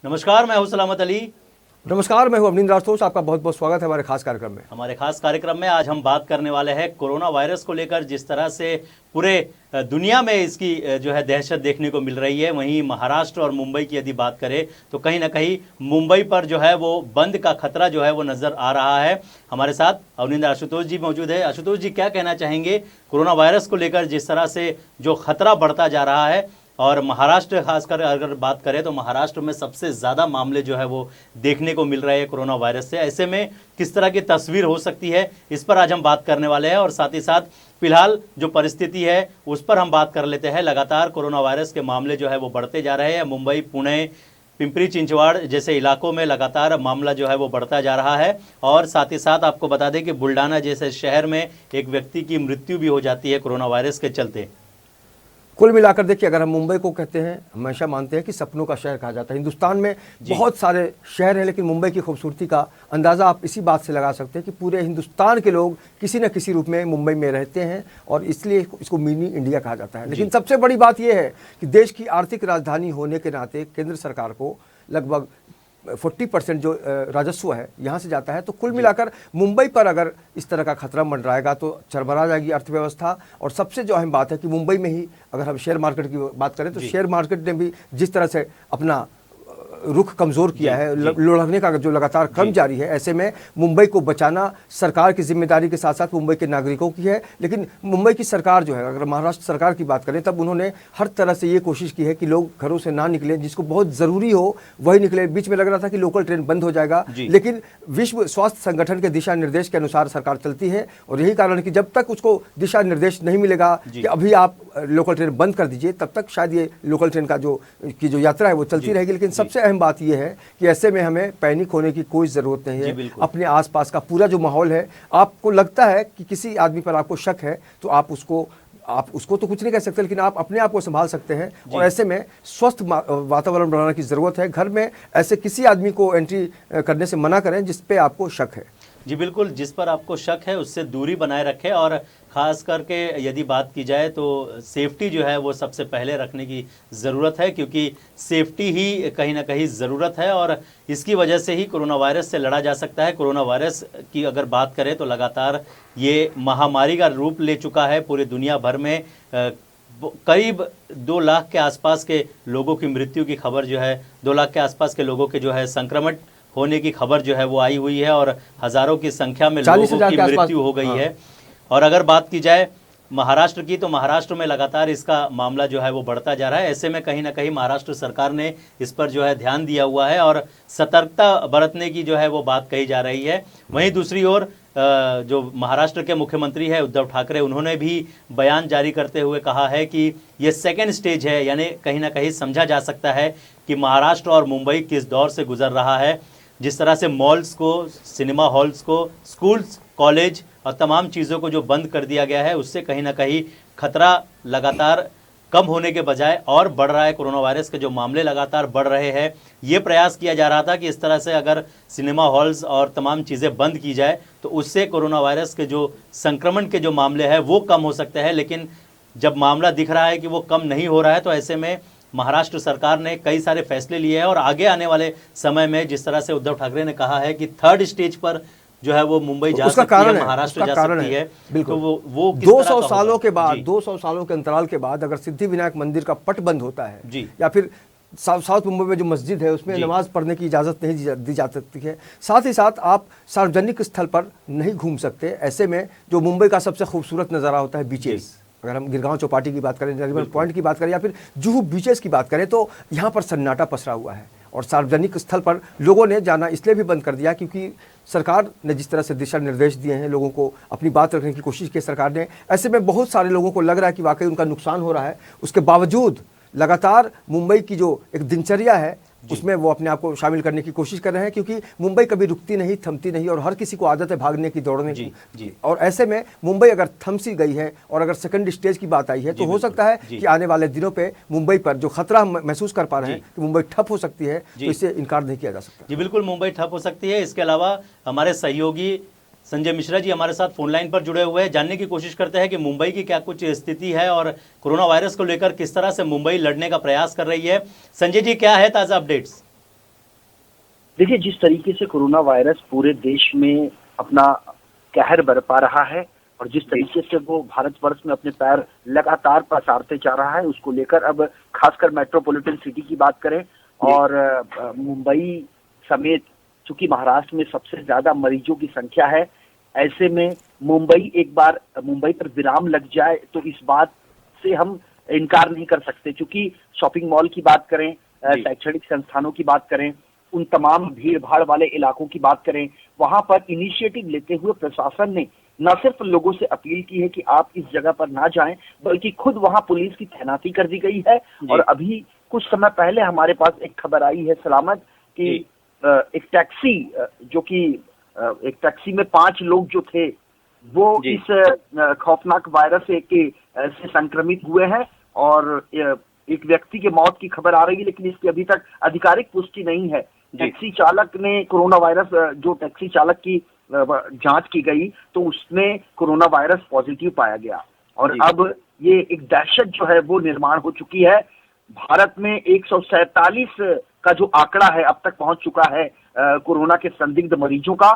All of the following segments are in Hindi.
नमस्कार, मैं हूं सलामत अली। नमस्कार, मैं हूं अवनींद्र राठौर। आपका बहुत बहुत स्वागत है हमारे खास कार्यक्रम में। हमारे खास कार्यक्रम में आज हम बात करने वाले हैं कोरोना वायरस को लेकर। जिस तरह से पूरे दुनिया में इसकी जो है दहशत देखने को मिल रही है, वहीं महाराष्ट्र और मुंबई की यदि बात करें तो कहीं ना कहीं मुंबई पर जो है वो बंद का खतरा जो है वो नजर आ रहा है। हमारे साथ अवनींद्र आशुतोष जी मौजूद है। आशुतोष जी, क्या कहना चाहेंगे कोरोना वायरस को लेकर, जिस तरह से जो खतरा बढ़ता जा रहा है, और महाराष्ट्र खासकर अगर बात करें तो महाराष्ट्र में सबसे ज़्यादा मामले जो है वो देखने को मिल रहे हैं कोरोना वायरस से। ऐसे में किस तरह की तस्वीर हो सकती है, इस पर आज हम बात करने वाले हैं। और साथ ही साथ फिलहाल जो परिस्थिति है उस पर हम बात कर लेते हैं। लगातार कोरोना वायरस के मामले जो है वो बढ़ते जा रहे हैं। मुंबई, पुणे, पिंपरी चिंचवाड़ जैसे इलाकों में लगातार मामला जो है वो बढ़ता जा रहा है। और साथ ही साथ आपको बता दें कि बुल्डाना जैसे शहर में एक व्यक्ति की मृत्यु भी हो जाती है कोरोना वायरस के चलते। कुल मिलाकर देखिए, अगर हम मुंबई को कहते हैं, हमेशा मानते हैं कि सपनों का शहर कहा जाता है। हिंदुस्तान में बहुत सारे शहर हैं, लेकिन मुंबई की खूबसूरती का अंदाज़ा आप इसी बात से लगा सकते हैं कि पूरे हिंदुस्तान के लोग किसी न किसी रूप में मुंबई में रहते हैं, और इसलिए इसको मिनी इंडिया कहा जाता है। लेकिन सबसे बड़ी बात यह है कि देश की आर्थिक राजधानी होने के नाते केंद्र सरकार को लगभग 40% जो राजस्व है यहाँ से जाता है। तो कुल मिलाकर मुंबई पर अगर इस तरह का खतरा मंडराएगा तो चरमरा जाएगी अर्थव्यवस्था। और सबसे जो अहम बात है कि मुंबई में ही अगर हम शेयर मार्केट की बात करें तो शेयर मार्केट ने भी जिस तरह से अपना रुख कमज़ोर किया है, लुढ़कने का जो लगातार क्रम जारी है, ऐसे में मुंबई को बचाना सरकार की जिम्मेदारी के साथ साथ मुंबई के नागरिकों की है। लेकिन मुंबई की सरकार जो है, अगर महाराष्ट्र सरकार की बात करें, तब उन्होंने हर तरह से ये कोशिश की है कि लोग घरों से ना निकले, जिसको बहुत ज़रूरी हो वही निकले। बीच में लग रहा था कि लोकल ट्रेन बंद हो जाएगा, लेकिन विश्व स्वास्थ्य संगठन के दिशा निर्देश के अनुसार सरकार चलती है। और यही कारण है कि जब तक उसको दिशा निर्देश नहीं मिलेगा कि अभी आप लोकल ट्रेन बंद कर दीजिए, तब तक शायद ये लोकल ट्रेन का जो यात्रा है वो चलती रहेगी। लेकिन सबसे अहम बात यह है कि ऐसे में हमें पैनिक होने की कोई ज़रूरत नहीं है। अपने आसपास का पूरा जो माहौल है, आपको लगता है कि किसी आदमी पर आपको शक है तो आप उसको तो कुछ नहीं कह सकते, लेकिन आप अपने आप को संभाल सकते हैं। और ऐसे में स्वस्थ वातावरण बनाने की ज़रूरत है। घर में ऐसे किसी आदमी को एंट्री करने से मना करें जिस पे आपको शक है। जी बिल्कुल, जिस पर आपको शक है उससे दूरी बनाए रखें। और ख़ास करके यदि बात की जाए तो सेफ्टी जो है वो सबसे पहले रखने की ज़रूरत है, क्योंकि सेफ्टी ही कहीं ना कहीं ज़रूरत है। और इसकी वजह से ही कोरोना वायरस से लड़ा जा सकता है। कोरोना वायरस की अगर बात करें तो लगातार ये महामारी का रूप ले चुका है। पूरे दुनिया भर में करीब 2 लाख के आसपास के लोगों की मृत्यु की खबर जो है, 2 लाख के आसपास के लोगों के जो है संक्रमण होने की खबर जो है वो आई हुई है। और हज़ारों की संख्या में लोगों की मृत्यु हो गई है। और अगर बात की जाए महाराष्ट्र की, तो महाराष्ट्र में लगातार इसका मामला जो है वो बढ़ता जा रहा है। ऐसे में कहीं ना कहीं महाराष्ट्र सरकार ने इस पर जो है ध्यान दिया हुआ है और सतर्कता बरतने की जो है वो बात कही जा रही है। वहीं दूसरी ओर जो महाराष्ट्र के मुख्यमंत्री है उद्धव ठाकरे, उन्होंने भी बयान जारी करते हुए कहा है कि ये सेकेंड स्टेज है, यानी कहीं ना कहीं समझा जा सकता है कि महाराष्ट्र और मुंबई किस दौर से गुजर रहा है। जिस तरह से मॉल्स को, सिनेमा हॉल्स को, स्कूल्स, कॉलेज और तमाम चीज़ों को जो बंद कर दिया गया है, उससे कहीं ना कहीं खतरा लगातार कम होने के बजाय और बढ़ रहा है। कोरोना वायरस के जो मामले लगातार बढ़ रहे हैं, ये प्रयास किया जा रहा था कि इस तरह से अगर सिनेमा हॉल्स और तमाम चीज़ें बंद की जाए तो उससे कोरोना वायरस के जो संक्रमण के जो मामले हैं वो कम हो सकते हैं। लेकिन जब मामला दिख रहा है कि वो कम नहीं हो रहा है, तो ऐसे में महाराष्ट्र सरकार ने कई सारे फैसले लिए हैं। और आगे आने वाले समय में जिस तरह से उद्धव ठाकरे ने कहा है कि 3rd स्टेज पर जो है वो मुंबई जा सकती है, महाराष्ट्र जा सकती है। बिल्कुल, तो वो 200 सालों के बाद, 200 सालों के अंतराल के बाद अगर सिद्धिविनायक मंदिर का पट बंद होता है, या फिर साउथ मुंबई में जो मस्जिद है उसमें नमाज पढ़ने की इजाज़त नहीं दी जा सकती है, साथ ही साथ आप सार्वजनिक स्थल पर नहीं घूम सकते। ऐसे में जो मुंबई का सबसे खूबसूरत नज़ारा होता है बीचेस, अगर हम गिरगांव चौपाटी की बात करें, नरीमन पॉइंट की बात करें, या फिर जुहू बीचेस की बात करें, तो यहाँ पर सन्नाटा पसरा हुआ है। और सार्वजनिक स्थल पर लोगों ने जाना इसलिए भी बंद कर दिया क्योंकि सरकार ने जिस तरह से दिशा निर्देश दिए हैं, लोगों को अपनी बात रखने की कोशिश की सरकार ने। ऐसे में बहुत सारे लोगों को लग रहा है कि वाकई उनका नुकसान हो रहा है। उसके बावजूद लगातार मुंबई की जो एक दिनचर्या है उसमें वो अपने आप को शामिल करने की कोशिश कर रहे हैं, क्योंकि मुंबई कभी रुकती नहीं, थमती नहीं, और हर किसी को आदत है भागने की, दौड़ने की। और ऐसे में मुंबई अगर थम सी गई है और अगर सेकंड स्टेज की बात आई है, तो हो सकता है कि आने वाले दिनों पे मुंबई पर जो खतरा हम महसूस कर पा रहे हैं कि मुंबई ठप हो सकती है, तो इससे इनकार नहीं किया जा सकता। जी बिल्कुल, मुंबई ठप हो सकती है। इसके अलावा हमारे सहयोगी संजय मिश्रा जी हमारे साथ फोन लाइन पर जुड़े हुए हैं। जानने की कोशिश करते हैं कि मुंबई की क्या कुछ स्थिति है और कोरोना वायरस को लेकर किस तरह से मुंबई लड़ने का प्रयास कर रही है। संजय जी, क्या है ताज़ा अपडेट्स? देखिए, जिस तरीके से कोरोना वायरस पूरे देश में अपना कहर बरपा रहा है और जिस तरीके से वो भारतवर्ष में अपने पैर लगातार पसारते जा रहा है, उसको लेकर अब खासकर मेट्रोपॉलिटन सिटी की बात करें और मुंबई समेत, चूंकि महाराष्ट्र में सबसे ज्यादा मरीजों की संख्या है, ऐसे में मुंबई पर विराम लग जाए तो इस बात से हम इनकार नहीं कर सकते। क्योंकि शॉपिंग मॉल की बात करें, शैक्षणिक संस्थानों की बात करें, उन तमाम भीड़ भाड़ वाले इलाकों की बात करें, वहां पर इनिशिएटिव लेते हुए प्रशासन ने न सिर्फ लोगों से अपील की है कि आप इस जगह पर ना जाएं, बल्कि खुद वहां पुलिस की तैनाती कर दी गई है। और अभी कुछ समय पहले हमारे पास एक खबर आई है सलामत कि एक टैक्सी में 5 लोग जो थे वो इस खौफनाक वायरस से संक्रमित हुए हैं और एक व्यक्ति के मौत की खबर आ रही है, लेकिन इसकी अभी तक आधिकारिक पुष्टि नहीं है। टैक्सी चालक ने कोरोना वायरस, जो टैक्सी चालक की जांच की गई तो उसमें कोरोना वायरस पॉजिटिव पाया गया और अब ये एक दहशत जो है वो निर्माण हो चुकी है। भारत में 147 का जो आंकड़ा है अब तक पहुंच चुका है कोरोना के संदिग्ध मरीजों का।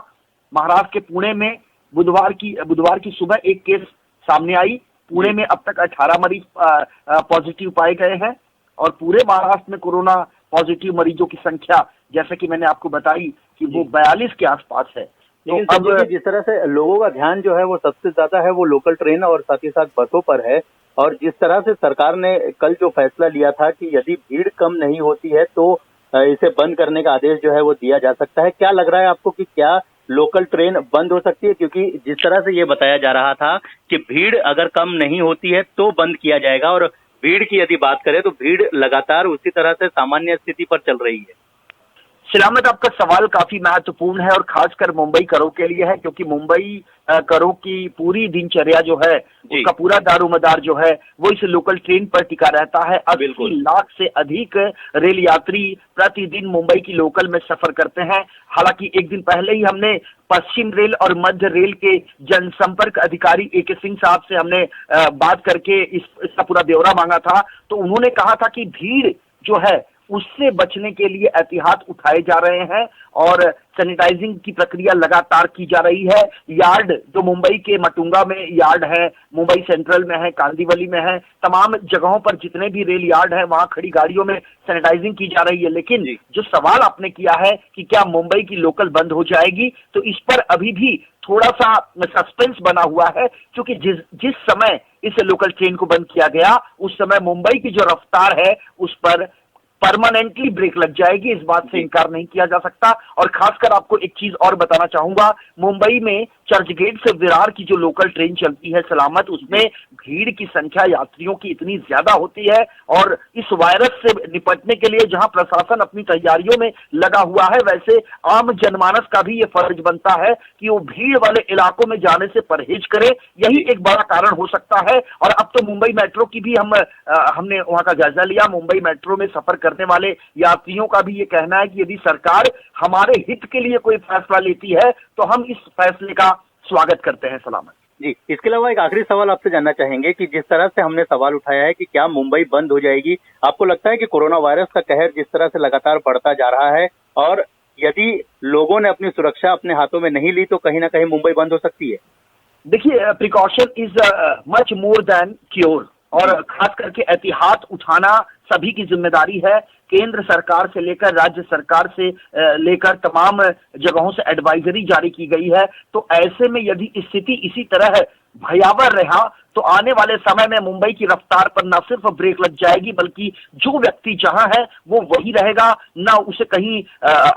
महाराष्ट्र के पुणे में बुधवार की सुबह एक केस सामने आई। पुणे में अब तक 18 मरीज पॉजिटिव पाए गए हैं और पूरे महाराष्ट्र में कोरोना पॉजिटिव मरीजों की संख्या, जैसे कि मैंने आपको बताई, कि वो 42 के आसपास है। लेकिन तो अब जिस तरह से लोगों का ध्यान जो है वो सबसे ज्यादा है वो लोकल ट्रेन और साथ ही साथ बसों पर है, और जिस तरह से सरकार ने कल जो फैसला लिया था कि यदि भीड़ कम नहीं होती है तो इसे बंद करने का आदेश जो है वो दिया जा सकता है, क्या लग रहा है आपको कि क्या लोकल ट्रेन बंद हो सकती है? क्योंकि जिस तरह से ये बताया जा रहा था कि भीड़ अगर कम नहीं होती है तो बंद किया जाएगा, और भीड़ की यदि बात करें तो भीड़ लगातार उसी तरह से सामान्य स्थिति पर चल रही है। सलामत, आपका सवाल काफी महत्वपूर्ण है और खासकर मुंबई करों के लिए है, क्योंकि मुंबई करों की पूरी दिनचर्या जो है, उसका पूरा दारोमदार जो है वो इस लोकल ट्रेन पर टिका रहता है। 80 लाख से अधिक रेल यात्री प्रतिदिन मुंबई की लोकल में सफर करते हैं। हालांकि एक दिन पहले ही हमने पश्चिम रेल और मध्य रेल के जनसंपर्क अधिकारी AK सिंह साहब से हमने बात करके इसका पूरा ब्यौरा मांगा था, तो उन्होंने कहा था कि भीड़ जो है उससे बचने के लिए एहतियात उठाए जा रहे हैं और सैनिटाइजिंग की प्रक्रिया लगातार की जा रही है। यार्ड जो मुंबई के मटुंगा में यार्ड है, मुंबई सेंट्रल में है, कांदिवली में है, तमाम जगहों पर जितने भी रेल यार्ड है वहां खड़ी गाड़ियों में सैनिटाइजिंग की जा रही है। लेकिन जो सवाल आपने किया है कि क्या मुंबई की लोकल बंद हो जाएगी, तो इस पर अभी भी थोड़ा सा सस्पेंस बना हुआ है, क्योंकि जिस समय इस लोकल ट्रेन को बंद किया गया उस समय मुंबई की जो रफ्तार है उस पर परमानेंटली ब्रेक लग जाएगी, इस बात से इनकार नहीं किया जा सकता। और खासकर आपको एक चीज और बताना चाहूंगा, मुंबई में चर्चगेट से विरार की जो लोकल ट्रेन चलती है सलामत, उसमें भीड़ की संख्या यात्रियों की इतनी ज्यादा होती है और इस वायरस से निपटने के लिए जहां प्रशासन अपनी तैयारियों में लगा हुआ है, वैसे आम जनमानस का भी ये फर्ज बनता है कि वो भीड़ वाले इलाकों में जाने से परहेज करे। यही एक बड़ा कारण हो सकता है। और अब तो मुंबई मेट्रो की भी हमने वहां का जायजा लिया। मुंबई मेट्रो में सफर करने वाले यात्रियों का भी ये कहना है कि यदि सरकार हमारे हित के लिए कोई फैसला लेती है तो हम इस फैसले का स्वागत करते हैं। सलामत जी, इसके अलावा एक आखिरी सवाल आपसे जानना चाहेंगे कि जिस तरह से हमने सवाल उठाया है कि क्या मुंबई बंद हो जाएगी, आपको लगता है कि कोरोना वायरस का कहर जिस तरह से लगातार बढ़ता जा रहा है और यदि लोगों ने अपनी सुरक्षा अपने हाथों में नहीं ली तो कहीं ना कहीं मुंबई बंद हो सकती है? देखिए, precaution is much more than cure, और खास करके एहतियात उठाना सभी की जिम्मेदारी है। केंद्र सरकार से लेकर राज्य सरकार से लेकर तमाम जगहों से एडवाइजरी जारी की गई है। तो ऐसे में यदि स्थिति इसी तरह भयावह रहा तो आने वाले समय में मुंबई की रफ्तार पर न सिर्फ ब्रेक लग जाएगी, बल्कि जो व्यक्ति जहां है वो वही रहेगा, ना उसे कहीं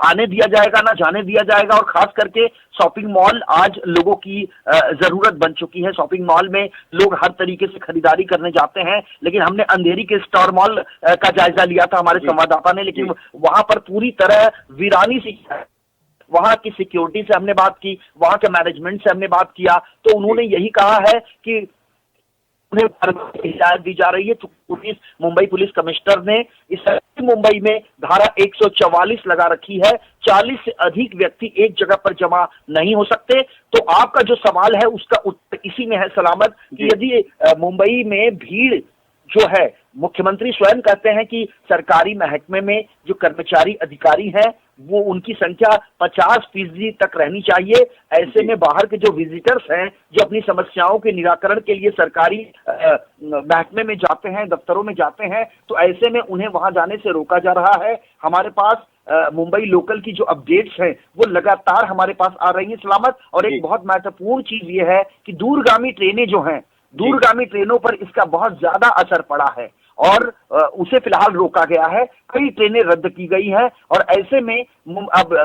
आने दिया जाएगा, ना जाने दिया जाएगा। और खास करके शॉपिंग मॉल आज लोगों की जरूरत बन चुकी है। शॉपिंग मॉल में लोग हर तरीके से खरीदारी करने जाते हैं, लेकिन हमने अंधेरी के स्टार मॉल का जायजा लिया था हमारे संवाददाता ने, लेकिन वहां पर पूरी तरह वीरानी सी, वहां की सिक्योरिटी से हमने बात की, वहां के मैनेजमेंट से हमने बात किया, तो उन्होंने यही कहा है कि उन्हें हिदायत दी जा रही है। तो मुंबई पुलिस कमिश्नर ने इस मुंबई में धारा 144 लगा रखी है। 40 से अधिक व्यक्ति एक जगह पर जमा नहीं हो सकते। तो आपका जो सवाल है उसका उत्तर इसी में है सलामत, कि यदि मुंबई में भीड़ जो है, मुख्यमंत्री स्वयं कहते हैं कि सरकारी महकमे में जो कर्मचारी अधिकारी हैं वो उनकी संख्या 50% तक रहनी चाहिए। ऐसे में बाहर के जो विजिटर्स हैं, जो अपनी समस्याओं के निराकरण के लिए सरकारी महकमे में जाते हैं, दफ्तरों में जाते हैं, तो ऐसे में उन्हें वहां जाने से रोका जा रहा है। हमारे पास मुंबई लोकल की जो अपडेट्स हैं वो लगातार हमारे पास आ रही हैं सलामत। और एक बहुत महत्वपूर्ण चीज ये है कि दूरगामी ट्रेनें जो हैं, दूरगामी ट्रेनों पर इसका बहुत ज्यादा असर पड़ा है और उसे फिलहाल रोका गया है। कई ट्रेनें रद्द की गई हैं और ऐसे में अब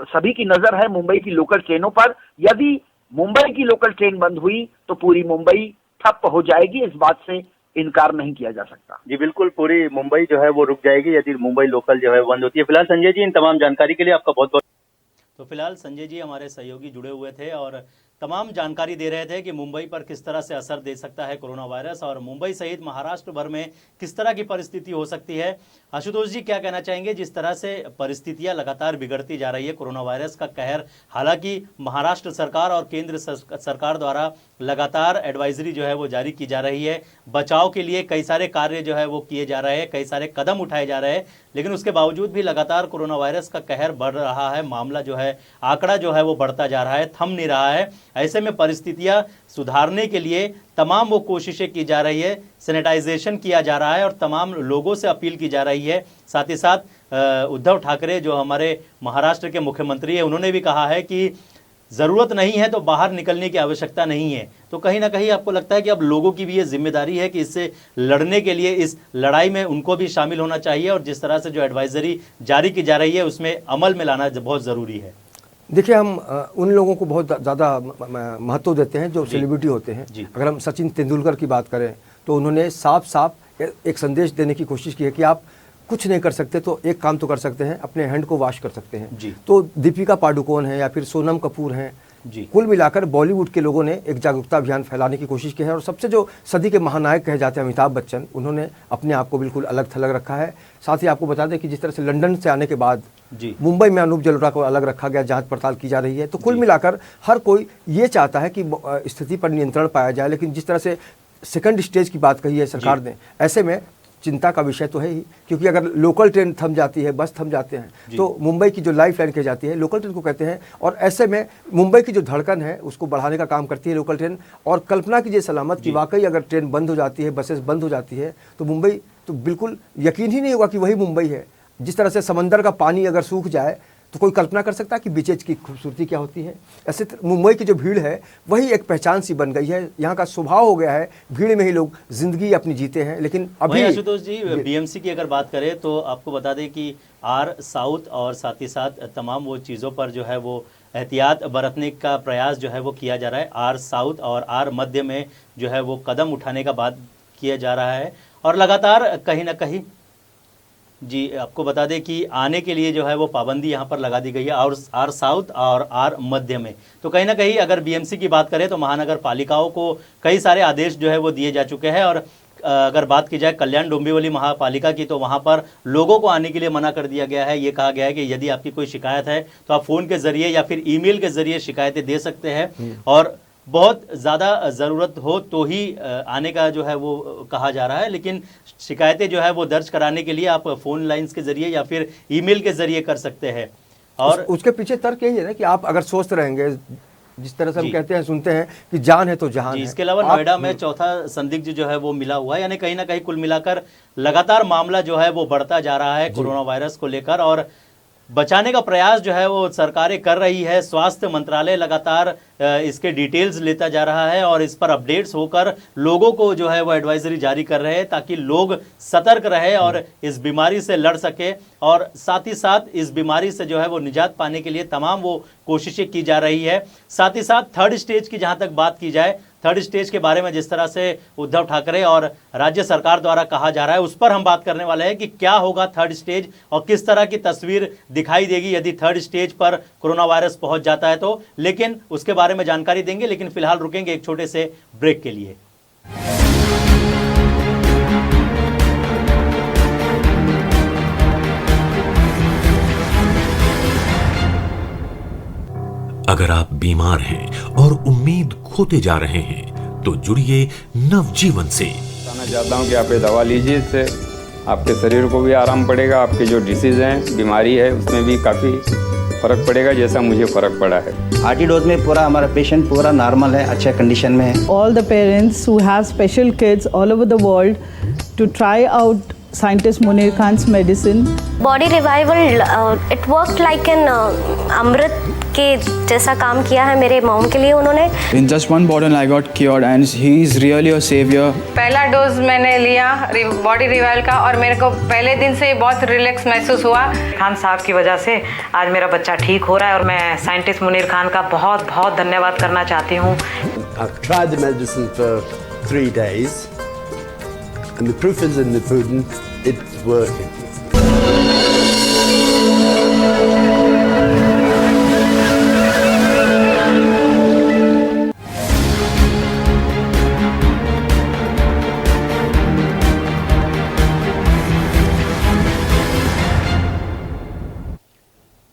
सभी की नजर है मुंबई की लोकल ट्रेनों पर। यदि मुंबई की लोकल ट्रेन बंद हुई तो पूरी मुंबई ठप हो जाएगी, इस बात से इनकार नहीं किया जा सकता। जी बिल्कुल, पूरी मुंबई जो है वो रुक जाएगी यदि मुंबई लोकल जो है बंद होती है। फिलहाल संजय जी, इन तमाम जानकारी के लिए आपका बहुत बहुत। तो फिलहाल संजय जी हमारे सहयोगी जुड़े हुए थे और तमाम जानकारी दे रहे थे कि मुंबई पर किस तरह से असर दे सकता है कोरोना वायरस और मुंबई सहित महाराष्ट्र भर में किस तरह की परिस्थिति हो सकती है। आशुतोष जी, क्या कहना चाहेंगे? जिस तरह से परिस्थितियां लगातार बिगड़ती जा रही है, कोरोना वायरस का कहर, हालांकि महाराष्ट्र सरकार और केंद्र सरकार द्वारा लगातार एडवाइजरी जो है वो जारी की जा रही है, बचाव के लिए कई सारे कार्य जो है वो किए जा रहे हैं, कई सारे कदम उठाए जा रहे हैं, लेकिन उसके बावजूद भी लगातार कोरोना वायरस का कहर बढ़ रहा है, मामला जो है, आंकड़ा जो है वो बढ़ता जा रहा है, थम नहीं रहा है। ऐसे में परिस्थितियां सुधारने के लिए तमाम वो कोशिशें की जा रही है, सैनिटाइजेशन किया जा रहा है और तमाम लोगों से अपील की जा रही है। साथ ही साथ उद्धव ठाकरे जो हमारे महाराष्ट्र के मुख्यमंत्री हैं, उन्होंने भी कहा है कि ज़रूरत नहीं है तो बाहर निकलने की आवश्यकता नहीं है। तो कहीं ना कहीं आपको लगता है कि अब लोगों की भी ये जिम्मेदारी है कि इससे लड़ने के लिए, इस लड़ाई में उनको भी शामिल होना चाहिए और जिस तरह से जो एडवाइजरी जारी की जा रही है उसमें अमल में लाना बहुत ज़रूरी है। देखिए, हम उन लोगों को बहुत ज़्यादा महत्व देते हैं जो सेलिब्रिटी होते हैं। अगर हम सचिन तेंदुलकर की बात करें तो उन्होंने साफ साफ एक संदेश देने की कोशिश की है कि आप कुछ नहीं कर सकते तो एक काम तो कर सकते हैं, अपने हैंड को वॉश कर सकते हैं। तो दीपिका पादुकोण है या फिर सोनम कपूर हैं, कुल मिलाकर बॉलीवुड के लोगों ने एक जागरूकता अभियान फैलाने की कोशिश की है। और सबसे जो सदी के महानायक कहे जाते हैं अमिताभ बच्चन, उन्होंने अपने आप को बिल्कुल अलग थलग रखा है। साथ ही आपको बता दें कि जिस तरह से लंदन से आने के बाद मुंबई में अनूप जलोटा को अलग रखा गया, जांच पड़ताल की जा रही है। तो कुल मिलाकर हर कोई ये चाहता है कि स्थिति पर नियंत्रण पाया जाए, लेकिन जिस तरह से सेकंड स्टेज की बात कही है सरकार ने, ऐसे में चिंता का विषय तो है ही, क्योंकि अगर लोकल ट्रेन थम जाती है, बस थम जाते हैं, तो मुंबई की जो लाइफ लाइन कही जाती है, लोकल ट्रेन को कहते हैं, और ऐसे में मुंबई की जो धड़कन है उसको बढ़ाने का काम करती है लोकल ट्रेन। और कल्पना कीजिए सलामत कि वाकई अगर ट्रेन बंद हो जाती है, बसेस बंद हो जाती है, तो मुंबई तो बिल्कुल यकीन ही नहीं होगा कि वही मुंबई है। जिस तरह से समंदर का पानी अगर सूख जाए तो कोई कल्पना कर सकता है कि बीचेज की खूबसूरती क्या होती है। ऐसे मुंबई की जो भीड़ है वही एक पहचान सी बन गई है, यहाँ का स्वभाव हो गया है, भीड़ में ही लोग जिंदगी अपनी जीते हैं। लेकिन अभी आशुतोष जी, बीएमसी की अगर बात करें तो आपको बता दें कि आर साउथ और साथ ही साथ तमाम वो चीज़ों पर जो है वो एहतियात बरतने का प्रयास जो है वो किया जा रहा है। आर साउथ और आर मध्य में जो है वो कदम उठाने का बात किया जा रहा है और लगातार कहीं ना कहीं आपको बता दें कि आने के लिए जो है वो पाबंदी यहाँ पर लगा दी गई है और आर साउथ और आर मध्य में। तो कहीं ना कहीं अगर बीएमसी की बात करें तो महानगर पालिकाओं को कई सारे आदेश जो है वो दिए जा चुके हैं। और अगर बात की जाए कल्याण डोंबिवली महापालिका की तो वहाँ पर लोगों को आने के लिए मना कर दिया गया है। ये कहा गया है कि यदि आपकी कोई शिकायत है तो आप फ़ोन के ज़रिए या फिर ईमेल के ज़रिए शिकायतें दे सकते हैं और बहुत ज़्यादा ज़रूरत हो तो ही आने का जो है वो कहा जा रहा है। लेकिन शिकायतें जो है वो दर्ज कराने के लिए आप फ़ोन लाइंस के ज़रिए या फिर ईमेल के ज़रिए कर सकते हैं। और उसके पीछे तर्क यही है ना कि आप अगर स्वस्थ रहेंगे, जिस तरह से हम कहते हैं, सुनते हैं कि जान है तो जहान है। इसके अलावा नोएडा में चौथा संदिग्ध जो है वो मिला हुआ है, यानी कहीं ना कहीं कुल मिलाकर लगातार मामला जो है वो बढ़ता जा रहा है कोरोना वायरस को लेकर और बचाने का प्रयास जो है वो सरकारें कर रही है। स्वास्थ्य मंत्रालय लगातार इसके डिटेल्स लेता जा रहा है और इस पर अपडेट्स होकर लोगों को जो है वो एडवाइजरी जारी कर रहे हैं ताकि लोग सतर्क रहे और इस बीमारी से लड़ सके। और साथ ही साथ इस बीमारी से जो है वो निजात पाने के लिए तमाम वो कोशिशें की जा रही है। साथ ही साथ थर्ड स्टेज की जहां तक बात की जाए, थर्ड स्टेज के बारे में जिस तरह से उद्धव ठाकरे और राज्य सरकार द्वारा कहा जा रहा है उस पर हम बात करने वाले हैं कि क्या होगा थर्ड स्टेज और किस तरह की तस्वीर दिखाई देगी यदि थर्ड स्टेज पर कोरोना वायरस पहुंच जाता है तो। लेकिन उसके बारे में जानकारी देंगे, लेकिन फिलहाल रुकेंगे एक छोटे से ब्रेक के लिए। अगर आप बीमार हैं और उम्मीद खोते जा रहे हैं तो जुड़िए नवजीवन से। बताना चाहता हूं कि आप ये दवा लीजिए, इससे आपके शरीर को भी आराम पड़ेगा, आपके जो डिसीज़ हैं, बीमारी है, उसमें भी काफ़ी फ़र्क पड़ेगा, जैसा मुझे फ़र्क पड़ा है। आरटी डोज में पूरा हमारा पेशेंट पूरा नॉर्मल है, अच्छे कंडीशन में है। All the parents who have special kids all over the world to try out scientist Munir Khan's medicine. Body revival it work like an amrit के जैसा काम किया है मेरे मॉम के लिए उन्होंने। In just one bottle I got cured and he is really a savior. पहला डोज मैंने लिया बॉडी रिवाइवल का और मेरे को पहले दिन से बहुत रिलैक्स महसूस हुआ। खान साहब की वजह से आज मेरा बच्चा ठीक हो रहा है और मैं साइंटिस्ट मुनीर खान का बहुत बहुत धन्यवाद करना चाहती हूँ। I've tried the medicine for 3 days and the proof is in the pudding, it's working.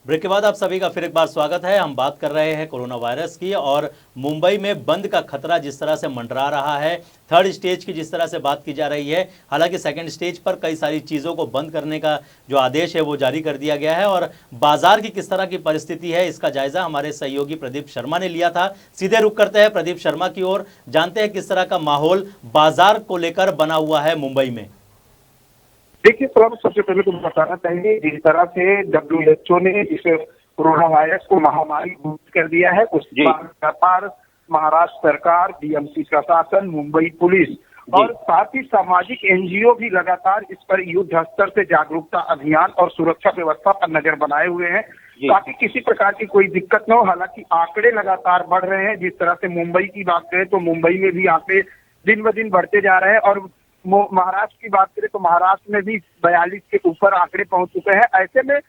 Break के बाद आप सभी का फिर एक बार स्वागत है। हम बात कर रहे हैं कोरोना वायरस की और मुंबई में बंद का खतरा जिस तरह से मंडरा रहा है, थर्ड स्टेज की जिस तरह से बात की जा रही है। हालांकि सेकंड स्टेज पर कई सारी चीज़ों को बंद करने का जो आदेश है वो जारी कर दिया गया है और बाजार की किस तरह की परिस्थिति है इसका जायजा हमारे सहयोगी प्रदीप शर्मा ने लिया था। सीधे रुख करते हैं प्रदीप शर्मा की ओर, जानते हैं किस तरह का माहौल बाजार को लेकर बना हुआ है मुंबई में। देखिए सर, सबसे पहले तो बताना चाहिए जिस तरह से WHO ने इस कोरोना वायरस को महामारी घोषित कर दिया है उसके बाद लगातार महाराष्ट्र सरकार, BMC प्रशासन, मुंबई पुलिस और साथ ही सामाजिक NGO भी लगातार इस पर युद्ध स्तर से जागरूकता अभियान और सुरक्षा व्यवस्था पर नजर बनाए हुए हैं ताकि किसी प्रकार की कोई दिक्कत न हो। हालांकि आंकड़े लगातार बढ़ रहे हैं। जिस तरह से मुंबई की बात करें तो मुंबई में भी आंकड़े दिन ब दिन बढ़ते जा रहे हैं और महाराष्ट्र की बात करें तो महाराष्ट्र में भी 42 के ऊपर आंकड़े पहुंच चुके हैं। ऐसे में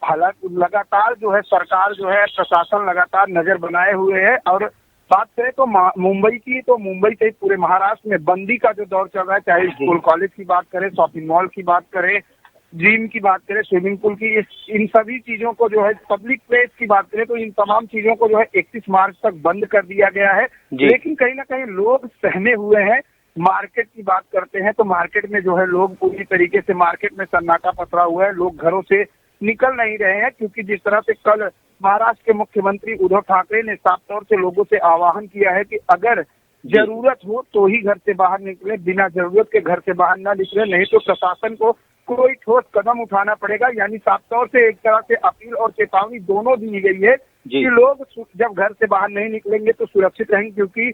हालांकि लगातार जो है सरकार जो है प्रशासन लगातार नजर बनाए हुए है और बात करें तो मुंबई की तो मुंबई से पूरे महाराष्ट्र में बंदी का जो दौर चल रहा है, चाहे स्कूल कॉलेज की बात करें, शॉपिंग मॉल की बात करें, जिम की बात करें, स्विमिंग पूल की, इन सभी चीजों को जो है पब्लिक प्लेस की बात करें तो इन तमाम चीजों को जो है 31 मार्च तक बंद कर दिया गया है। लेकिन कहीं ना कहीं लोग सहमे हुए हैं। मार्केट की बात करते हैं तो मार्केट में जो है लोग पूरी तरीके से मार्केट में सन्नाटा पसरा हुआ है। लोग घरों से निकल नहीं रहे हैं क्योंकि जिस तरह से कल महाराष्ट्र के मुख्यमंत्री उद्धव ठाकरे ने साफ तौर से लोगों से आह्वान किया है कि अगर जरूरत हो तो ही घर से बाहर निकले, बिना जरूरत के घर से बाहर ना निकले, नहीं तो प्रशासन को कोई ठोस कदम उठाना पड़ेगा। यानी साफ तौर से एक तरह से अपील और चेतावनी दोनों दी गई है कि लोग जब घर से बाहर नहीं निकलेंगे तो सुरक्षित रहेंगे क्योंकि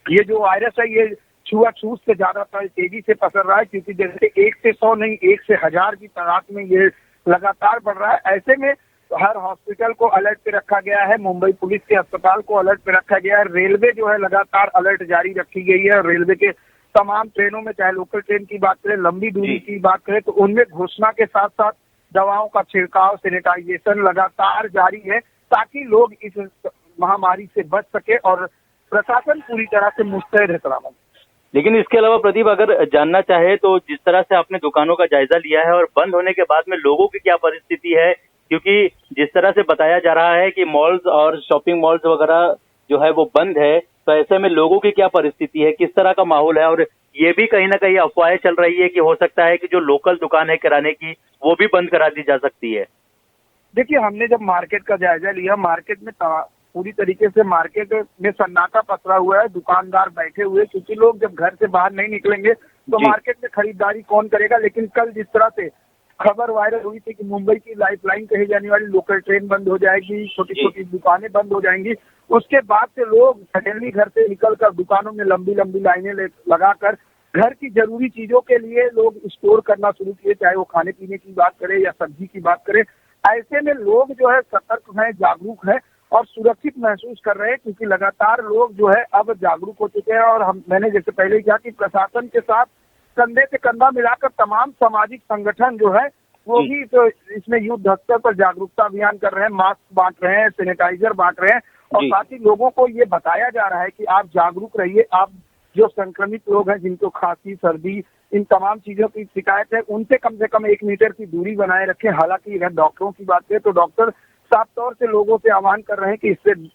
ये जो वायरस है ये छुआछूत से ज्यादा तेजी से पसर रहा है क्योंकि जैसे 1 से 100 नहीं 1 से 1000 की तादाद में ये लगातार बढ़ रहा है। ऐसे में हर हॉस्पिटल को अलर्ट पे रखा गया है, मुंबई पुलिस के अस्पताल को अलर्ट पे रखा गया है, रेलवे जो है लगातार अलर्ट जारी रखी गई है। रेलवे के तमाम ट्रेनों में चाहे लोकल ट्रेन की बात करें, लंबी दूरी की बात करें तो उनमें घोषणा के साथ साथ दवाओं का छिड़काव, सैनिटाइजेशन लगातार जारी है ताकि लोग इस महामारी से बच सके और प्रशासन पूरी तरह से मुस्तैद है सलामत। लेकिन इसके अलावा प्रदीप अगर जानना चाहे तो जिस तरह से आपने दुकानों का जायजा लिया है और बंद होने के बाद में लोगों की क्या परिस्थिति है, क्योंकि जिस तरह से बताया जा रहा है कि मॉल्स और शॉपिंग मॉल्स वगैरह जो है वो बंद है, तो ऐसे में लोगों की क्या परिस्थिति है, किस तरह का माहौल है? और ये भी कहीं ना कहीं अफवाहें चल रही है कि हो सकता है कि जो लोकल दुकान है किराने की वो भी बंद करा दी जा सकती है। देखिए, हमने जब मार्केट का जायजा लिया, मार्केट में पूरी तरीके से मार्केट में सन्नाटा पसरा हुआ है, दुकानदार बैठे हुए क्योंकि लोग जब घर से बाहर नहीं निकलेंगे तो मार्केट में खरीदारी कौन करेगा। लेकिन कल जिस तरह से खबर वायरल हुई थी कि मुंबई की लाइफलाइन कही जाने वाली लोकल ट्रेन बंद हो जाएगी, छोटी छोटी दुकानें बंद हो जाएंगी, उसके बाद से लोग सडनली घर से निकलकर दुकानों में लंबी लंबी लाइनें लगाकर घर की जरूरी चीजों के लिए लोग स्टोर करना शुरू किए, चाहे वो खाने पीने की बात करें या सब्जी की बात करें। ऐसे में लोग जो है सतर्क हैं, जागरूक हैं और सुरक्षित महसूस कर रहे हैं क्योंकि लगातार लोग जो है अब जागरूक हो चुके हैं। और मैंने जैसे पहले कहा कि प्रशासन के साथ कंधे से कंधा मिलाकर तमाम सामाजिक संगठन जो है वो भी तो इसमें युद्ध स्तर पर जागरूकता अभियान कर रहे हैं, मास्क बांट रहे हैं, सैनिटाइजर बांट रहे हैं और साथ ही लोगों को ये बताया जा रहा है कि आप जागरूक रहिए, आप जो संक्रमित लोग हैं जिनको खांसी, सर्दी, इन तमाम चीजों की शिकायत है उनसे कम 1 मीटर की दूरी बनाए रखें। हालांकि अगर डॉक्टरों की बात करें तो डॉक्टर साफ तौर से लोगों से आह्वान कर रहे हैं कि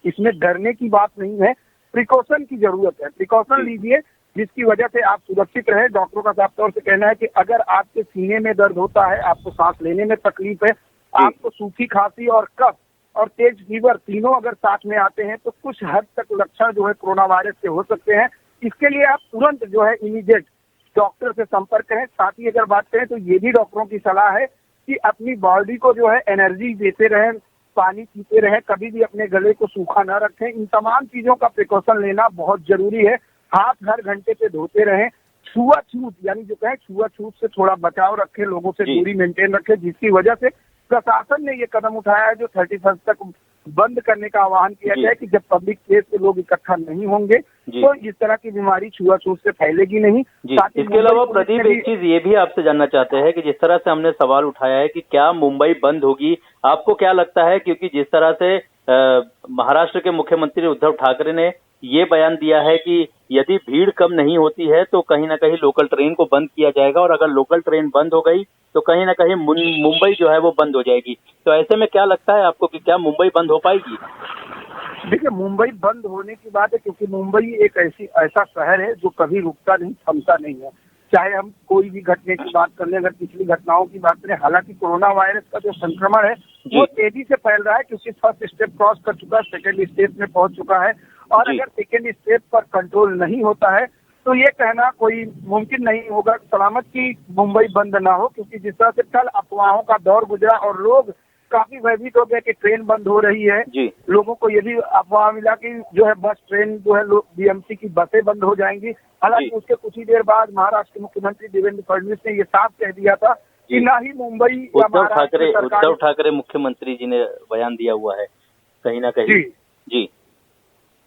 इसमें डरने की बात नहीं है, प्रिकॉशन की जरूरत है, प्रिकॉशन लीजिए जिसकी वजह से आप सुरक्षित रहे। डॉक्टरों का साफ तौर से कहना है कि अगर आपके सीने में दर्द होता है, आपको सांस लेने में तकलीफ है, आपको सूखी खांसी और कफ और तेज फीवर तीनों अगर साथ में आते हैं तो कुछ हद तक लक्षण जो है कोरोना वायरस के हो सकते हैं। इसके लिए आप तुरंत जो है इमीडिएट डॉक्टर से संपर्क करें। साथ ही अगर बात करें तो ये भी डॉक्टरों की सलाह है कि अपनी बॉडी को जो है एनर्जी देते रहें, पानी पीते रहें, कभी भी अपने गले को सूखा न रखें। इन तमाम चीजों का प्रिकॉशन लेना बहुत जरूरी है। हाथ हर घंटे पे धोते रहें। छुआछूत यानी जो कहें छुआछूत से थोड़ा बचाव रखें, लोगों से दूरी मेंटेन रखें, जिसकी वजह से प्रशासन ने ये कदम उठाया है जो 31 तक बंद करने का आह्वान किया गया है कि जब पब्लिक प्लेस पे लोग इकट्ठा नहीं होंगे तो इस तरह की बीमारी छुआछूत से फैलेगी नहीं। इसके अलावा प्रदीप एक चीज ये भी आपसे जानना चाहते हैं कि जिस तरह से हमने सवाल उठाया है कि क्या मुंबई बंद होगी, आपको क्या लगता है? क्योंकि जिस तरह से महाराष्ट्र के मुख्यमंत्री उद्धव ठाकरे ने ये बयान दिया है कि यदि भीड़ कम नहीं होती है तो कहीं ना कहीं लोकल ट्रेन को बंद किया जाएगा, और अगर लोकल ट्रेन बंद हो गई तो कहीं ना कहीं मुंबई जो है वो बंद हो जाएगी। तो ऐसे में क्या लगता है आपको कि क्या मुंबई बंद हो पाएगी? देखिए, मुंबई बंद होने की बात है क्योंकि मुंबई एक ऐसा शहर है जो कभी रुकता नहीं, थमता नहीं है। चाहे हम कोई भी घटने की बात कर लें, अगर पिछली घटनाओं की बात करें, हालांकि कोरोना वायरस का जो संक्रमण है वो तेजी से फैल रहा है क्योंकि फर्स्ट स्टेप क्रॉस कर चुका है, सेकेंड स्टेप में पहुंच चुका है, और अगर सेकेंड स्टेप पर कंट्रोल नहीं होता है तो ये कहना कोई मुमकिन नहीं होगा सलामत की मुंबई बंद ना हो। क्योंकि जिस तरह से कल अफवाहों का दौर गुजरा और लोग काफी भयभीत हो गए कि ट्रेन बंद हो रही है, लोगों को ये भी अफवाह मिला कि जो है बस ट्रेन जो है बीएमसी की बसें बंद हो जाएंगी। हालांकि उसके कुछ ही देर बाद महाराष्ट्र के मुख्यमंत्री देवेंद्र फडणवीस ने ये साफ कह दिया था कि ना ही मुंबई उद्धव ठाकरे मुख्यमंत्री जी ने बयान दिया हुआ है कहीं ना कहीं। जी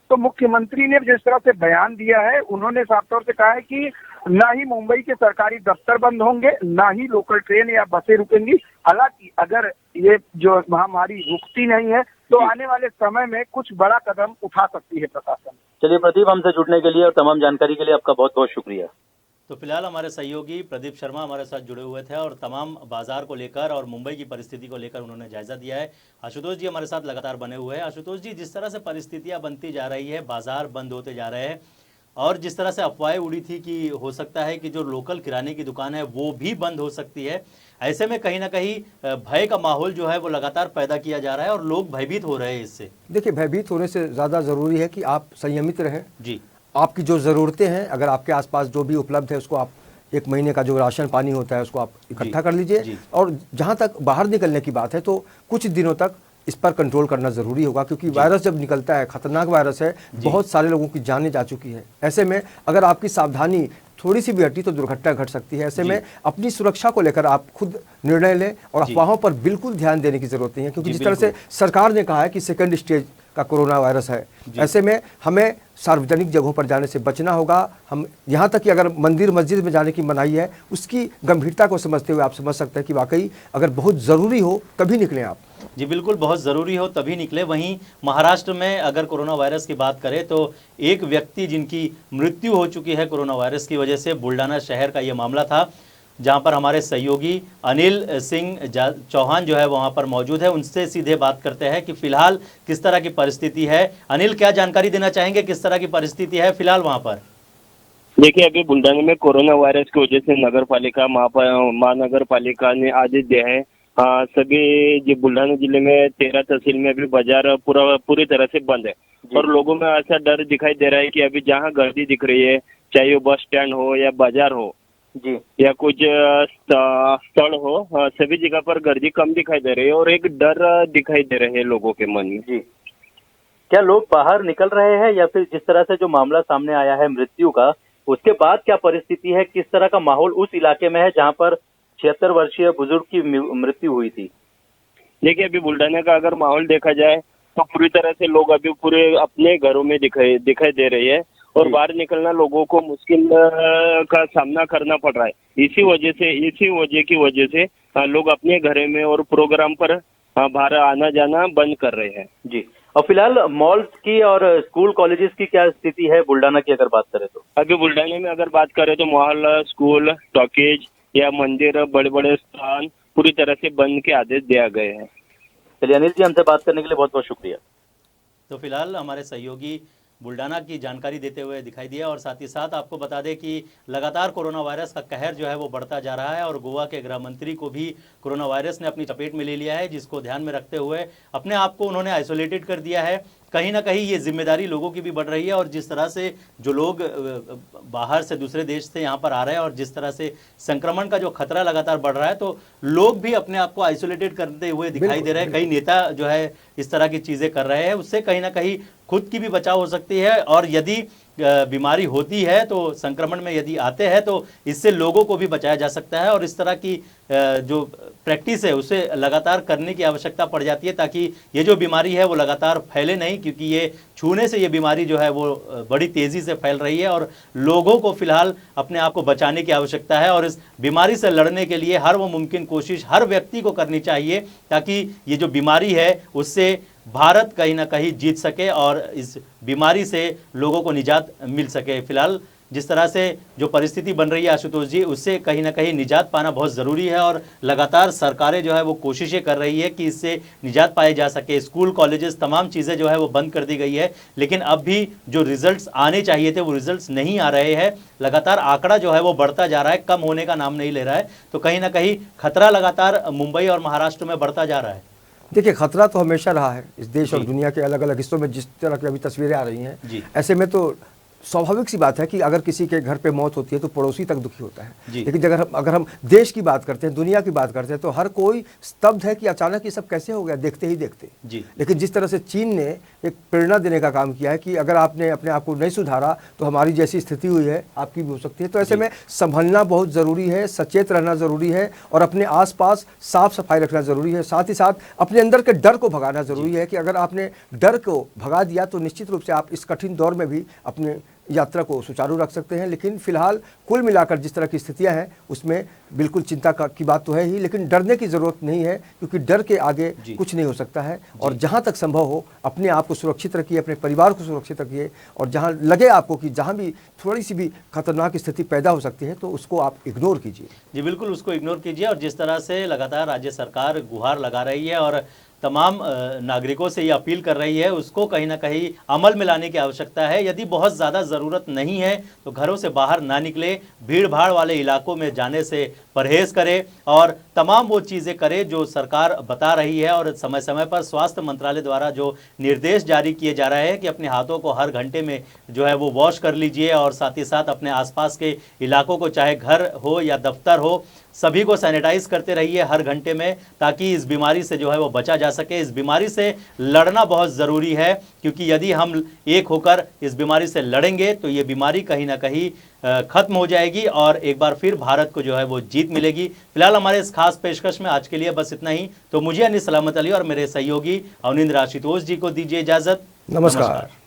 तो मुख्यमंत्री ने जिस तरह से बयान दिया है, उन्होंने साफ तौर से कहा है कि ना ही मुंबई के सरकारी दफ्तर बंद होंगे, ना ही लोकल ट्रेन या बसें रुकेंगी। हालांकि अगर ये जो महामारी रुकती नहीं है तो आने वाले समय में कुछ बड़ा कदम उठा सकती है प्रशासन। चलिए प्रदीप, हमसे जुड़ने के लिए और तमाम जानकारी के लिए आपका बहुत बहुत शुक्रिया। तो फिलहाल हमारे सहयोगी प्रदीप शर्मा हमारे साथ जुड़े हुए थे और तमाम बाजार को लेकर और मुंबई की परिस्थिति को लेकर उन्होंने जायजा दिया है। आशुतोष जी हमारे साथ लगातार बने हुए हैं। आशुतोष जी, जिस तरह से परिस्थितियां बनती जा रही है, बाजार बंद होते जा रहे हैं और जिस तरह से अफवाहें उड़ी थी कि हो सकता है कि जो लोकल किराने की दुकान है वो भी बंद हो सकती है, ऐसे में कहीं ना कहीं भय का माहौल जो है वो लगातार पैदा किया जा रहा है और लोग भयभीत हो रहे हैं इससे। देखिए, भयभीत होने से ज़्यादा ज़रूरी है कि आप संयमित रहें। जी, आपकी जो ज़रूरतें हैं, अगर आपके आसपास जो भी उपलब्ध है उसको आप एक महीने का जो राशन पानी होता है उसको आप इकट्ठा कर लीजिए। और जहाँ तक बाहर निकलने की बात है तो कुछ दिनों तक इस पर कंट्रोल करना ज़रूरी होगा, क्योंकि वायरस जब निकलता है, खतरनाक वायरस है, बहुत सारे लोगों की जानें जा चुकी है। ऐसे में अगर आपकी सावधानी थोड़ी सी भी हटी तो दुर्घटना घट सकती है। ऐसे में अपनी सुरक्षा को लेकर आप खुद निर्णय लें और अफवाहों पर बिल्कुल ध्यान देने की जरूरत नहीं है, क्योंकि जिस तरह से सरकार ने कहा है कि सेकंड स्टेज का कोरोना वायरस है, ऐसे में हमें सार्वजनिक जगहों पर जाने से बचना होगा। हम यहाँ तक कि अगर मंदिर मस्जिद में जाने की मनाही है, उसकी गंभीरता को समझते हुए आप समझ सकते हैं कि वाकई अगर बहुत ज़रूरी हो तभी निकलें आप। जी बिल्कुल, बहुत ज़रूरी हो तभी निकले। वहीं महाराष्ट्र में अगर कोरोना वायरस की बात करें तो एक व्यक्ति जिनकी मृत्यु हो चुकी है कोरोना वायरस की वजह से, बुल्डाना शहर का ये मामला था, जहां पर हमारे सहयोगी अनिल सिंह चौहान जो है वहां पर मौजूद है। उनसे सीधे बात करते हैं कि फिलहाल किस तरह की परिस्थिति है। अनिल, क्या जानकारी देना चाहेंगे, किस तरह की परिस्थिति है फिलहाल वहां पर? देखिए, अभी बुल्डाना में कोरोना वायरस की वजह से नगर पालिका महानगर पालिका ने आदेश दिया है सभी जो बुल्डाना जिले में 13 तहसील में अभी बाजार पूरी तरह से बंद है। और लोगों में ऐसा डर दिखाई दे रहा है कि अभी जहाँ गर्दी दिख रही है, चाहे वो बस स्टैंड हो या बाजार हो जी या कुछ स्थल हो, सभी जगह पर गर्दी कम दिखाई दे रही है और एक डर दिखाई दे रहे हैं लोगों के मन में। जी, क्या लोग बाहर निकल रहे हैं या फिर जिस तरह से जो मामला सामने आया है मृत्यु का, उसके बाद क्या परिस्थिति है, किस तरह का माहौल उस इलाके में है जहां पर 76 वर्षीय बुजुर्ग की मृत्यु हुई थी? देखिए, अभी बुल्डाना का अगर माहौल देखा जाए तो पूरी तरह से लोग अभी पूरे अपने घरों में दिखाई दे रहे हैं और बाहर निकलना लोगों को मुश्किल का सामना करना पड़ रहा है। इसी वजह की वजह से लोग अपने घरों में और प्रोग्राम पर बाहर आना जाना बंद कर रहे हैं। जी, और फिलहाल मॉल्स की और स्कूल कॉलेजेस की क्या स्थिति है बुल्डाना की अगर बात करें तो? अभी बुल्डाना में अगर बात करें तो मॉल, स्कूल, टॉकीज या मंदिर, बड़े बड़े स्थान पूरी तरह से बंद के आदेश दिया गए हैं। चलिए अनिल जी, हमसे बात करने के लिए बहुत बहुत शुक्रिया। तो फिलहाल हमारे सहयोगी बुल्डाना की जानकारी देते हुए दिखाई दिया। और साथ ही साथ आपको बता दें कि लगातार कोरोना वायरस का कहर जो है वो बढ़ता जा रहा है और गोवा के गृह मंत्री को भी कोरोना वायरस ने अपनी चपेट में ले लिया है, जिसको ध्यान में रखते हुए अपने आप को उन्होंने आइसोलेटेड कर दिया है। कहीं ना कहीं ये जिम्मेदारी लोगों की भी बढ़ रही है और जिस तरह से जो लोग बाहर से दूसरे देश से यहाँ पर आ रहे हैं और जिस तरह से संक्रमण का जो खतरा लगातार बढ़ रहा है, तो लोग भी अपने आप को आइसोलेटेड करते हुए दिखाई दे रहे हैं। कई नेता जो है इस तरह की चीज़ें कर रहे हैं, उससे कहीं ना कहीं खुद की भी बचाव हो सकती है और यदि बीमारी होती है तो संक्रमण में यदि आते हैं तो इससे लोगों को भी बचाया जा सकता है। और इस तरह की जो प्रैक्टिस है उसे लगातार करने की आवश्यकता पड़ जाती है ताकि ये जो बीमारी है वो लगातार फैले नहीं, क्योंकि ये छूने से ये बीमारी जो है वो बड़ी तेज़ी से फैल रही है और लोगों को फिलहाल अपने आप को बचाने की आवश्यकता है। और इस बीमारी से लड़ने के लिए हर वो मुमकिन कोशिश हर व्यक्ति को करनी चाहिए ताकि ये जो बीमारी है उससे भारत कहीं ना कहीं जीत सके और इस बीमारी से लोगों को निजात मिल सके। फिलहाल जिस तरह से जो परिस्थिति बन रही है आशुतोष जी, उससे कहीं ना कहीं निजात पाना बहुत ज़रूरी है और लगातार सरकारें जो है वो कोशिशें कर रही है कि इससे निजात पाई जा सके। स्कूल कॉलेजेस तमाम चीज़ें जो है वो बंद कर दी गई है, लेकिन अब भी जो रिजल्ट्स आने चाहिए थे वो रिजल्ट्स नहीं आ रहे हैं। लगातार आंकड़ा जो है वो बढ़ता जा रहा है, कम होने का नाम नहीं ले रहा है। तो कहीं ना कहीं खतरा लगातार मुंबई और महाराष्ट्र में बढ़ता जा रहा है। देखिए, खतरा तो हमेशा रहा है इस देश और दुनिया के अलग अलग हिस्सों में, जिस तरह की अभी तस्वीरें आ रही हैं। ऐसे में तो स्वाभाविक सी बात है कि अगर किसी के घर पे मौत होती है तो पड़ोसी तक दुखी होता है। लेकिन अगर हम देश की बात करते हैं, दुनिया की बात करते हैं, तो हर कोई स्तब्ध है कि अचानक ये सब कैसे हो गया, देखते ही देखते। लेकिन जिस तरह से चीन ने एक प्रेरणा देने का काम किया है कि अगर आपने अपने आप को नहीं सुधारा तो हमारी जैसी स्थिति हुई है आपकी भी हो सकती है। तो ऐसे में संभलना बहुत ज़रूरी है, सचेत रहना ज़रूरी है और अपने आसपास साफ सफाई रखना ज़रूरी है। साथ ही साथ अपने अंदर के डर को भगाना ज़रूरी है कि अगर आपने डर को भगा दिया तो निश्चित रूप से आप इस कठिन दौर में भी अपने यात्रा को सुचारू रख सकते हैं। लेकिन फिलहाल कुल मिलाकर जिस तरह की स्थितियां हैं उसमें बिल्कुल चिंता की बात तो है ही, लेकिन डरने की ज़रूरत नहीं है क्योंकि डर के आगे कुछ नहीं हो सकता है। और जहां तक संभव हो अपने आप को सुरक्षित रखिए, अपने परिवार को सुरक्षित रखिए और जहां लगे आपको कि जहां भी थोड़ी सी भी खतरनाक स्थिति पैदा हो सकती है तो उसको आप इग्नोर कीजिए। जी बिल्कुल, उसको इग्नोर कीजिए। और जिस तरह से लगातार राज्य सरकार गुहार लगा रही है और तमाम नागरिकों से ये अपील कर रही है, उसको कहीं ना कहीं अमल में लाने की आवश्यकता है। यदि बहुत ज़्यादा ज़रूरत नहीं है तो घरों से बाहर ना निकले, भीड़ भाड़ वाले इलाकों में जाने से परहेज करें और तमाम वो चीज़ें करें जो सरकार बता रही है। और समय समय पर स्वास्थ्य मंत्रालय द्वारा जो निर्देश जारी किए जा रहे हैं कि अपने हाथों को हर घंटे में जो है वो वॉश कर लीजिए और साथ ही साथ अपने आसपास के इलाकों को, चाहे घर हो या दफ्तर हो, सभी को सैनिटाइज करते रहिए हर घंटे में ताकि इस बीमारी से जो है वो बचा जा सके। इस बीमारी से लड़ना बहुत ज़रूरी है क्योंकि यदि हम एक होकर इस बीमारी से लड़ेंगे तो ये बीमारी कहीं ना कहीं ख़त्म हो जाएगी और एक बार फिर भारत को जो है वो जीत मिलेगी। फिलहाल हमारे इस खास पेशकश में आज के लिए बस इतना ही। तो मुझे यानी सलामत अली और मेरे सहयोगी अवनिंद्र आशुतोष जी को दीजिए इजाज़त। नमस्कार।